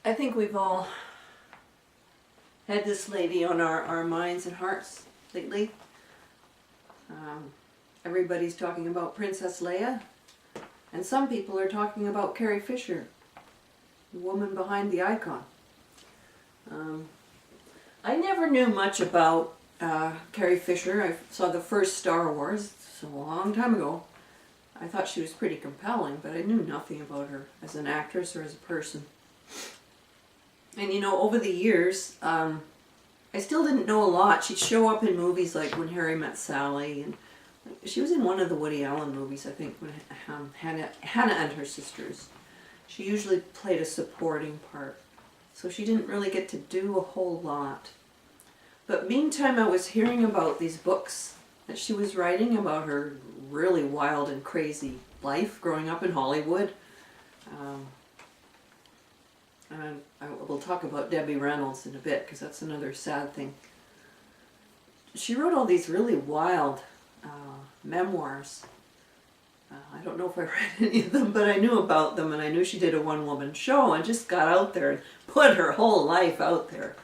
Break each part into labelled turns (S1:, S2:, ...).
S1: I think we've all had this lady on our minds and hearts lately. Everybody's talking about Princess Leia, and some people are talking about Carrie Fisher, the woman behind the icon. I never knew much about Carrie Fisher. I saw the first Star Wars a long time ago. I thought she was pretty compelling, but I knew nothing about her as an actress or as a person. And you know, over the years, I still didn't know a lot. She'd show up in movies like When Harry Met Sally, and she was in one of the Woody Allen movies, I think, when Hannah and Her Sisters. She usually played a supporting part, so she didn't really get to do a whole lot. But meantime, I was hearing about these books that she was writing about her really wild and crazy life growing up in Hollywood. And we'll talk about Debbie Reynolds in a bit, because that's another sad thing. She wrote all these really wild memoirs. I don't know if I read any of them, but I knew about them, and I knew she did a one-woman show and just got out there and put her whole life out there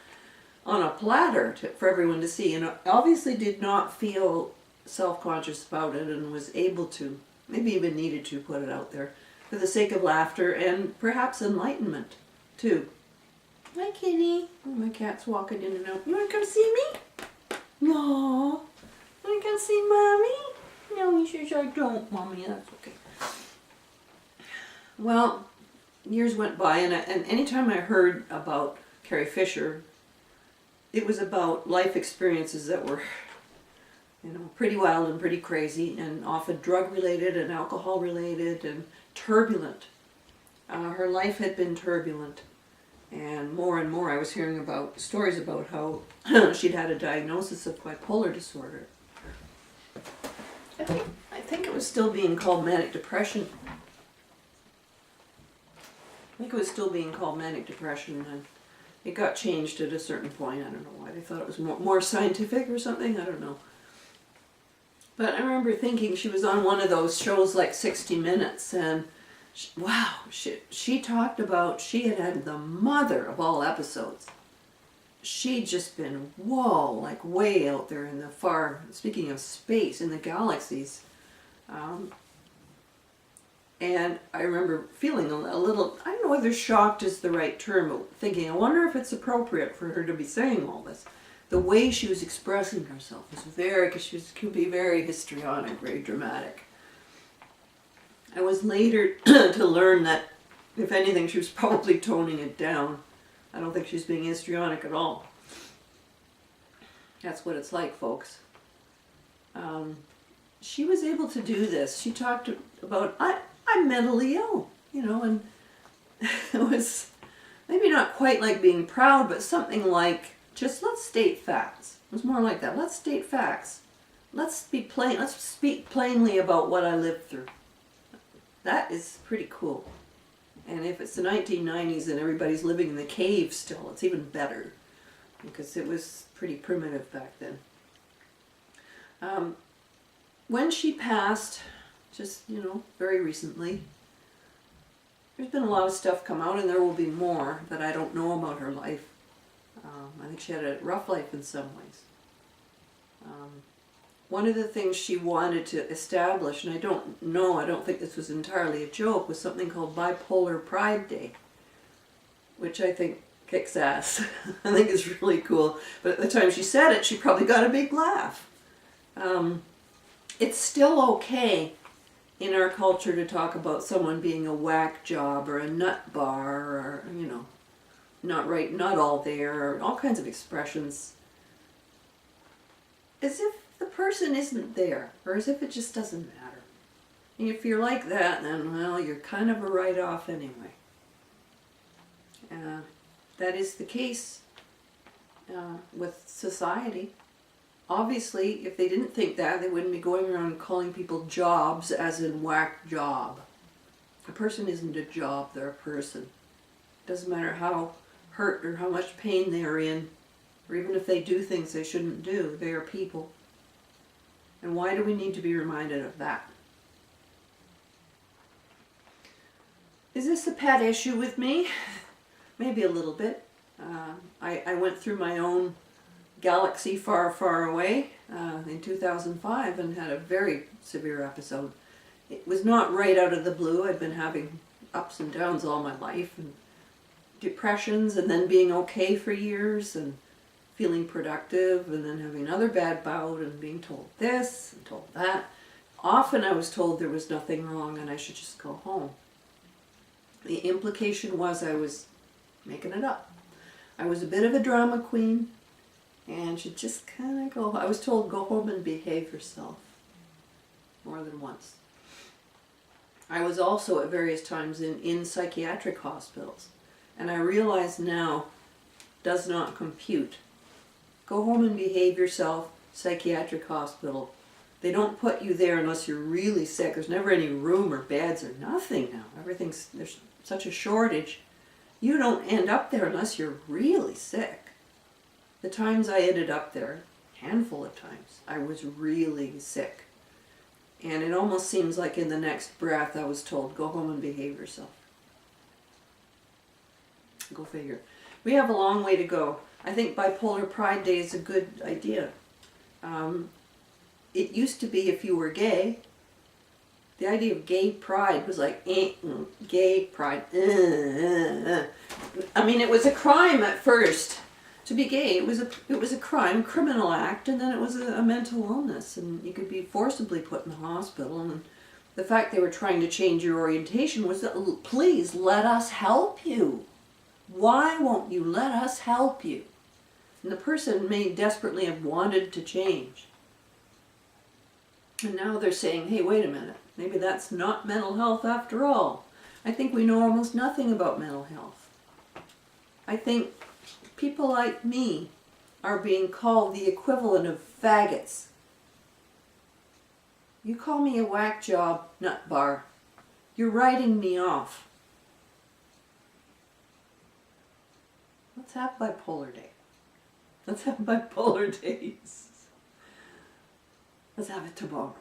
S1: on a platter for everyone to see, and obviously did not feel self-conscious about it, and was able to, maybe even needed to, put it out there for the sake of laughter and perhaps enlightenment too. Hi, kitty. Oh, my cat's walking in and out. You want to come see me? No. You want to come see Mommy? No, he says I don't, Mommy. That's okay. Well, years went by, and anytime I heard about Carrie Fisher, it was about life experiences that were, you know, pretty wild and pretty crazy, and often drug-related and alcohol-related and turbulent. Her life had been turbulent, and more I was hearing about stories about how she'd had a diagnosis of bipolar disorder. I think it was still being called manic depression. And it got changed at a certain point. I don't know why. They thought it was more scientific or something. I don't know. But I remember thinking she was on one of those shows like 60 Minutes, and she talked about, she had the mother of all episodes. She'd just been, whoa, like way out there in the far, speaking of space, in the galaxies. And I remember feeling a little, I don't know whether shocked is the right term, but thinking, I wonder if it's appropriate for her to be saying all this. The way she was expressing herself was because she could be very histrionic, very dramatic. I was later to learn that, if anything, she was probably toning it down. I don't think she's being histrionic at all. That's what it's like, folks. She was able to do this. She talked about, I'm mentally ill, you know, and it was maybe not quite like being proud, but something like, just let's state facts. It was more like that. Let's state facts. Let's speak plainly about what I lived through. That is pretty cool. And if it's the 1990s and everybody's living in the cave still, it's even better, because it was pretty primitive back then. When she passed, just, you know, very recently, there's been a lot of stuff come out, and there will be more that I don't know about her life. I think she had a rough life in some ways. One of the things she wanted to establish, and I don't think this was entirely a joke, was something called Bipolar Pride Day, which I think kicks ass. I think it's really cool. But at the time she said it, she probably got a big laugh. It's still okay in our culture to talk about someone being a whack job or a nut bar, or, you know, not right, not all there, or all kinds of expressions, as if the person isn't there, or as if it just doesn't matter. And if you're like that, then, well, you're kind of a write-off anyway. That is the case with society. Obviously, if they didn't think that, they wouldn't be going around calling people jobs as in whack job. A person isn't a job, they're a person. Doesn't matter how hurt or how much pain they are in, or even if they do things they shouldn't do, they are people. And why do we need to be reminded of that? Is this a pet issue with me? maybe a little bit. I went through my own galaxy far, far away in 2005 and had a very severe episode. It was not right out of the blue. I'd been having ups and downs all my life, and depressions, and then being okay for years, and feeling productive, and then having another bad bout, and being told this and told that. Often I was told there was nothing wrong and I should just go home. The implication was I was making it up. I was a bit of a drama queen and should just kind of go. I was told, go home and behave yourself, more than once. I was also at various times in psychiatric hospitals, and I realize now does not compute. Go home and behave yourself, psychiatric hospital. They don't put you there unless you're really sick. There's never any room or beds or nothing now. There's such a shortage. You don't end up there unless you're really sick. The times I ended up there, handful of times, I was really sick. And it almost seems like in the next breath I was told, go home and behave yourself. Go figure. We have a long way to go. I think Bipolar Pride Day is a good idea. It used to be if you were gay, the idea of gay pride was like, gay pride. I mean, it was a crime at first to be gay. It was a crime, criminal act, and then it was a mental illness, and you could be forcibly put in the hospital. And the fact they were trying to change your orientation was that, please let us help you. Why won't you let us help you? And the person may desperately have wanted to change. And now they're saying, hey, wait a minute, maybe that's not mental health after all. I think we know almost nothing about mental health. I think people like me are being called the equivalent of faggots. You call me a whack job, nut bar. You're writing me off. Let's have bipolar day. Let's have bipolar days. Let's have it tomorrow.